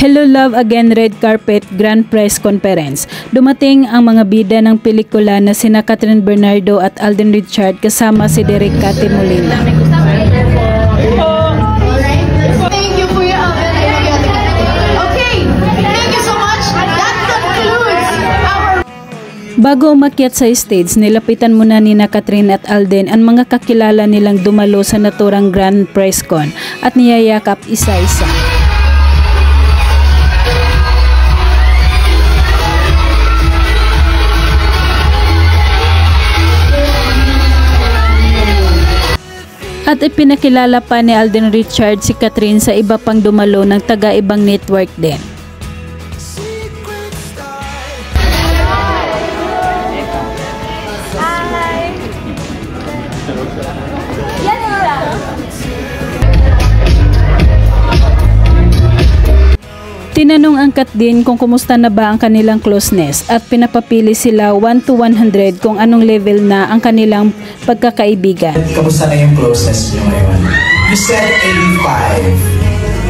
Hello Love Again Red Carpet Grand Press Conference. Dumating ang mga bida ng pelikula na sina Catherine Bernardo at Alden Richard kasama si Derek Cate Molina. Thank you for your okay, thank you so much. That concludes our... Bago umakyat sa stage, nilapitan muna ni Catherine at Alden ang mga kakilala nilang dumalo sa naturang Grand Press Con at niyayakap isa-isa. At ipinakilala pa ni Alden Richard si Catherine sa iba pang dumalo ng taga-ibang network din. Tinanong ang Kat din kung kumusta na ba ang kanilang closeness at pinapapili sila 1 to 100 kung anong level na ang kanilang pagkakaibigan. Kamusta na yung closeness nyo ngayon? You said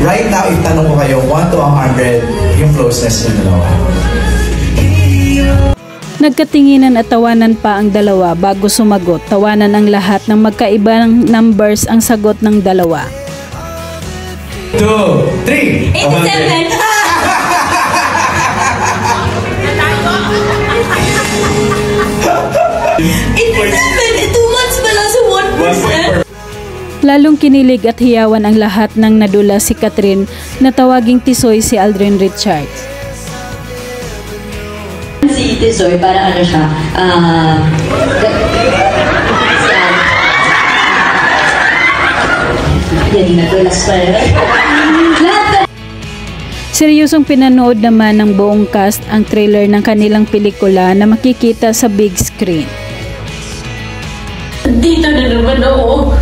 85. Right now, itanong ko kayo 1 to 100 yung closeness nyo dalawa. Nagkatinginan at tawanan pa ang dalawa bago sumagot. Tawanan ang lahat ng magkaibang numbers ang sagot ng dalawa. 2, 3, 87! 2 months pa lang sa 1%. Lalong kinilig at hiyawan ang lahat ng nadula si Catherine na tawaging Tisoy si Alden Richards. Si Tisoy, para ano siya, yan, nagulas pa rin. Seryosong pinanood naman ng buong cast ang trailer ng kanilang pelikula na makikita sa big screen. Dito na naman ako.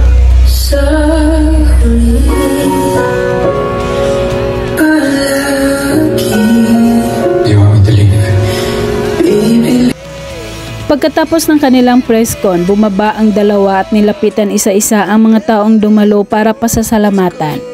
Pagkatapos ng kanilang press con, bumaba ang dalawa at nilapitan isa-isa ang mga taong dumalo para pasasalamatan.